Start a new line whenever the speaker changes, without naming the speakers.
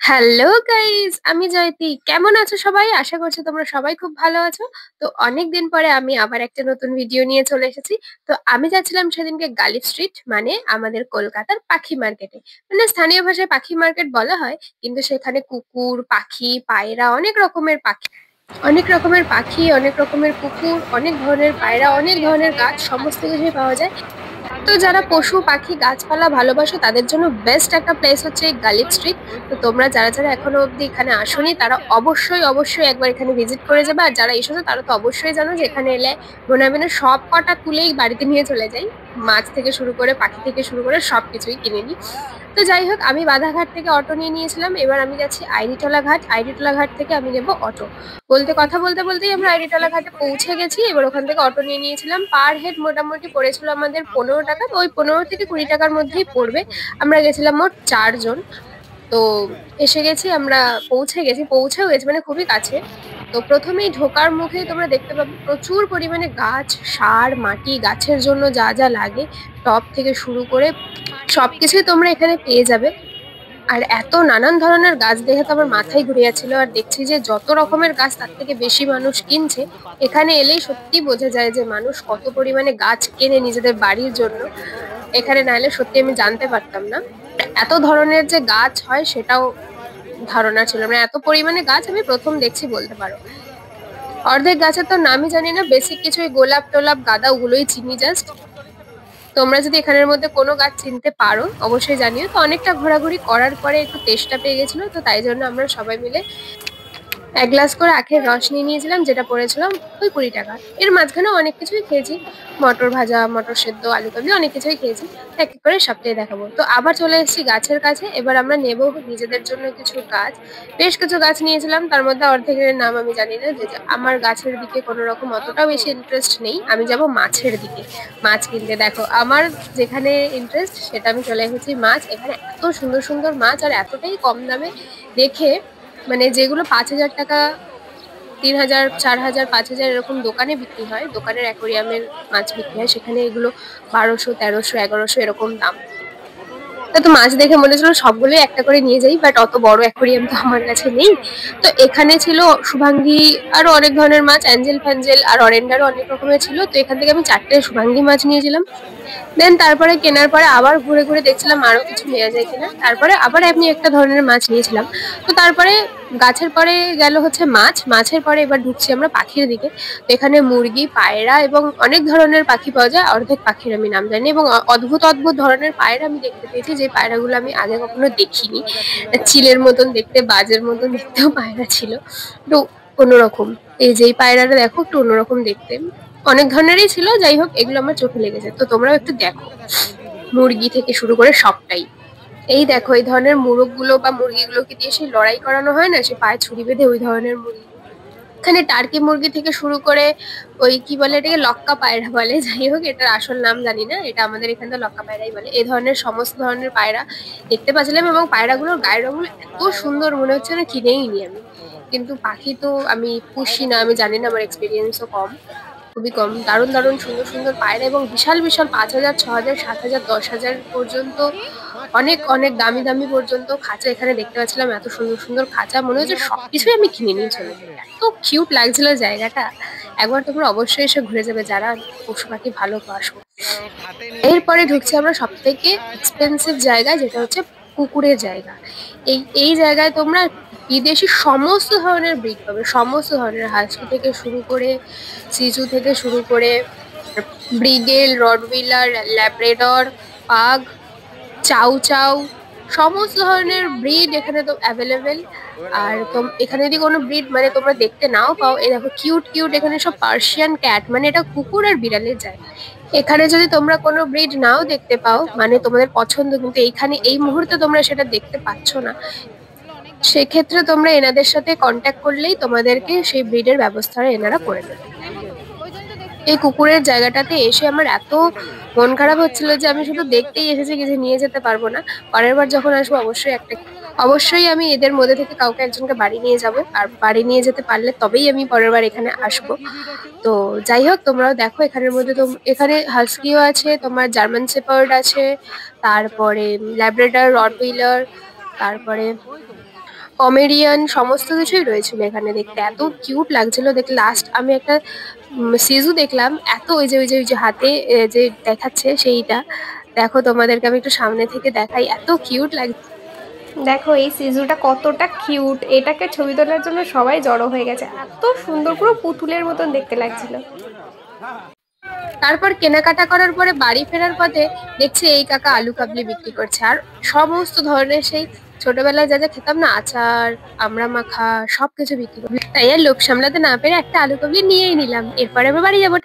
Hello guys, আমি জয়তি। কেমন আছো সবাই? আশা করছি তোমরা সবাই খুব ভালো আছো। তো অনেকদিন পরে আমি আবার একটা নতুন ভিডিও নিয়ে চলে এসেছি। তো আমি যাচ্ছিলাম সেদিনকে গালিব স্ট্রিট, মানে আমাদের কলকাতার পাখি মার্কেটে। মানে স্থানীয় ভাষায় পাখি মার্কেট বলা হয়, কিন্তু সেখানে কুকুর, পাখি, পায়রা, অনেক রকমের পাখি, অনেক রকমের কুকুর, অনেক ধরনের পায়রা, অনেক ধরনের গাছ, সমস্ত কিছুই পাওয়া যায়। তো যারা পশু পাখি গাছপালা ভালোবাসো তাদের জন্য বেস্ট একটা প্লেস হচ্ছে এই গালিব স্ট্রিট। তো তোমরা যারা যারা এখনো অবধি এখানে আসোনি তারা অবশ্যই অবশ্যই একবার এখানে ভিজিট করে যাবে। আর যারা এসেছো তারা তো অবশ্যই জানো যে এখানে এলে মনে হবে না সব কটা তুলেই বাড়িতে নিয়ে চলে যাই। মাছ থেকে শুরু করে পাখি থেকে শুরু করে সবকিছুই কিনে নিই। তো যাই হোক, আমি বাধাঘাট থেকে অটো নিয়ে নিয়েছিলাম। এবার আমি যাচ্ছি আইরিটোলা ঘাট। আইরিটোলা ঘাট থেকে আমি নেবো অটো। কথা বলতে বলতেই আমরা আইরিটোলা ঘাটে পৌঁছে গেছি। এবার ওখান থেকে অটো নিয়ে নিয়েছিলাম। পার হেড মোটামুটি পড়েছিল আমাদের 15 টাকা। তো ওই 15 থেকে 20 টাকার মধ্যেই পড়বে। আমরা গেছিলাম মোট 4 জন। তো এসে গেছি আমরা, পৌঁছেও গেছি, মানে খুবই কাছে। তো প্রথমেই ঢোকার মুখেই তোমরা দেখতে পাবে প্রচুর পরিমাণে গাছ, সার, মাটি, গাছের জন্য যা যা লাগে টব থেকে শুরু করে সবকিছুই তোমরা এখানে পেয়ে যাবে। আর এত নানান ধরনের গাছ দেখে তো আমার মাথায় ঘুরে যাচ্ছিল। আর দেখছি যে যত রকমের গাছ তার থেকে বেশি মানুষ কিনছে। এখানে এলেই সত্যি বোঝা যায় যে মানুষ কত পরিমাণে গাছ কেনে নিজেদের বাড়ির জন্য। এখানে না এলে সত্যি আমি জানতে পারতাম না এত ধরনের যে গাছ হয়, সেটাও ধারণা ছিল না। এত পরিমাণে গাছ আমি প্রথম দেখছি বলতে পারো। অর্ধেক গাছের তো নামই জানি না, বেসিক কিছু ওই গোলাপ টোলাপ গাঁদা ওগুলোই চিনি জাস্ট। তোমরা যদি এখানের মধ্যে কোনো গাছ চিনতে পারো অবশ্যই জানিও। তো অনেকটা ঘোরাঘুরি করার পরে একটু তেষ্টা পেয়ে গেছিল, তো তাই জন্য আমরা সবাই মিলে 1 গ্লাস করে আখের রস নিয়ে নিয়েছিলাম, যেটা পড়েছিল ওই 20 টাকা। এর মাঝখানেও অনেক কিছুই খেয়েছি, মটর ভাজা, মটর সেদ্ধ, আলু কাবলি, অনেক কিছুই খেয়েছি। এক এক করে সবটাই দেখাবো। তো আবার চলে এসেছি গাছের কাছে। এবার আমরা নেবো নিজেদের জন্য কিছু গাছ। বেশ কিছু গাছ নিয়েছিলাম, তার মধ্যে অর্ধেকের নাম আমি জানি না। যে যে আমার গাছের দিকে কোনো রকম অতটাও বেশি ইন্টারেস্ট নেই, আমি যাব মাছের দিকে। মাছ কিনতে। দেখো আমার যেখানে ইন্টারেস্ট সেটা আমি চলে এসেছি মাছ। এখানে এত সুন্দর সুন্দর মাছ আর এতটাই কম দামে দেখে, মানে যেগুলো 5,000 টাকা, 3,000, 4,000, 5,000 এরকম দোকানে বিক্রি হয়, দোকানের অ্যাকোরিয়ামের মাছ বিক্রি হয়, সেখানে এগুলো 1200, 1300, 1100 এরকম দাম। তো মাছ দেখে মনে হচ্ছিল সবগুলোই একটা করে নিয়ে যাই, বাট অত বড় অ্যাকোরিয়াম তো আমার কাছে নেই। তো এখানে ছিল শুভাঙ্গী, আরো অনেক ধরনের মাছ, অ্যাঞ্জেল ফ্যাঞ্জেল আর অরেন্ডারও অনেক রকমের ছিল। তো এখান থেকে আমি 4টে শুভাঙ্গী মাছ নিয়েছিলাম। দেন তারপরে কেনার পরে আবার ঘুরে ঘুরে দেখছিলাম আরো কিছু নেওয়া যায় কিনা। তারপরে আবার এমনি একটা ধরনের মাছ নিয়েছিলাম। তো তারপরে গাছের পরে গেল হচ্ছে মাছ। মাছের পরে এবার ঢুকছি আমরা পাখির দিকে। তো এখানে মুরগি, পায়রা এবং অনেক ধরনের পাখি পাওয়া যায়। অর্ধেক পাখির আমি নাম জানি, এবং অদ্ভুত অদ্ভুত ধরনের পায়রা আমি দেখতে পেয়েছি, যে পায়রাগুলো আমি আগে কখনো দেখিনি। চিলের মতন দেখতে, বাজের মতন দেখতেও পায়রা ছিল। তো অন্যরকম, এই যে এই পায়রাটা দেখো একটু অন্যরকম দেখতে। অনেক ধরনেরই ছিল, যাই হোক এগুলো আমার চোখে লেগেছে। তো তোমরাও একটু দেখো, মুরগি থেকে শুরু করে সবটাই। এই দেখো এই ধরনের মুরগগুলো বা মুরগিগুলোকে দিয়ে সেই লড়াই করানো হয় না, সে পায়ে ছুরি বেঁধে, ওই ধরনের মুরগি। এখানে টার্কি মুরগি থেকে শুরু করে ওই কি বলে এটাকে, লক্কা পায়রা বলে, যাই হোক এটার আসল নাম জানি না, এটা আমাদের এখানে তো লক্কা পায়রাই বলে। এই ধরনের সমস্ত ধরনের পায়রা দেখতে পাচ্ছিলাম, এবং পায়রাগুলোর গায়ের রঙগুলো এত সুন্দর মনে হচ্ছে না কিনেই নি আমি। কিন্তু পাখি তো আমি পুষি না, আমি জানি না, আমার এক্সপিরিয়েন্সও কম, খুবই কম। দারুণ দারুণ সুন্দর সুন্দর পায়রা, এবং বিশাল বিশাল 5,000, 6,000, 7,000, 10,000 পর্যন্ত, অনেক অনেক দামি দামি পর্যন্ত খাঁচা এখানে দেখতে পাচ্ছিলাম। এত সুন্দর সুন্দর খাঁচা, মনে হচ্ছে সবকিছুই আমি কিনে নিয়ে চলে যাবো। এত কিউট লাগছিল জায়গাটা। একবার তোমরা অবশ্যই এসে ঘুরে যাবে যারা পশু পাখি ভালোবাসো। এরপরে ঢুকছি আমরা সব থেকে এক্সপেন্সিভ জায়গায়, যেটা হচ্ছে কুকুরের জায়গা। এই জায়গায় তোমরা বিদেশি সমস্ত ধরনের ব্রিড পাবে, সমস্ত ধরনের, হাস্কি থেকে শুরু করে, সিজু থেকে শুরু করে, ব্রিগেল, রডউইলার, ল্যাব্রাডর, পাগ, চাউ চাউ, সমস্ত ধরনের ব্রিড এখানে তো অ্যাভেলেবেল। আর এখানে যদি কোনো ব্রিড মানে তোমরা দেখতে নাও পাও, এই দেখো কিউট কিউট এখানে সব পার্সিয়ান ক্যাট, মানে এটা কুকুর আর বিড়ালের জায়গা। এখানে যদি তোমরা কোনো ব্রিড নাও দেখতে পাও, মানে তোমাদের পছন্দ, কিন্তু এইখানে এই মুহূর্তে তোমরা সেটা দেখতে পাচ্ছ না, সেক্ষেত্রে তোমরা এনাদের সাথে কন্ট্যাক্ট করলেই তোমাদেরকে সেই ব্রিডের ব্যবস্থাটা এনারা করে দেবে। এই কুকুরের জায়গাটাতে এসে আমার এত মন খারাপ হচ্ছিল যে আমি শুধু দেখতেই এসেছি, কিছু নিয়ে যেতে পারবো না। পরের বার যখন আসবো অবশ্যই আমি এদের মধ্যে থেকে কাউকে একজনকে বাড়ি নিয়ে যাব, আর বাড়ি নিয়ে যেতে পারলে তবেই আমি পরের বার এখানে আসবো। তো যাই হোক তোমরাও দেখো, এখানের মধ্যে তো এখানে হাস্কিও আছে, তোমার জার্মান শেপার্ড আছে, তারপরে ল্যাব্রাডর, রটউইলার, তারপরে কমেডিয়ান সমস্ত কিছুই রয়েছিল এখানে দেখতে। এত কিউট লাগছিল দেখতে। লাস্ট আমি একটা সিজু দেখলাম। এত ওই যে হাতে যে দেখাচ্ছে সেইটা। দেখো তোমাদেরকে আমি একটু সামনে থেকে দেখাই, এত কিউট লাগছে।
দেখো এই সিজুটা কতটা কিউট, এটাকে ছবি তোলার জন্য সবাই জড়ো হয়ে গেছে, এত সুন্দর, পুরো পুতুলের মতন দেখতে লাগছিল।
তারপর কেনাকাটা করার পরে বাড়ি ফেরার পথে দেখছি এই কাকা আলু কাবলি বিক্রি করছে, আর সমস্ত ধরনের সেই ছোটবেলায় যা যা খেতাম না, আচার, আমড়া মাখা, সবকিছু বিক্রি করছে। তাই আর লোভ সামলাতে না পেরে একটা আলু কাবলি নিয়েই নিলাম। এরপরে আমি বাড়ি যাবো।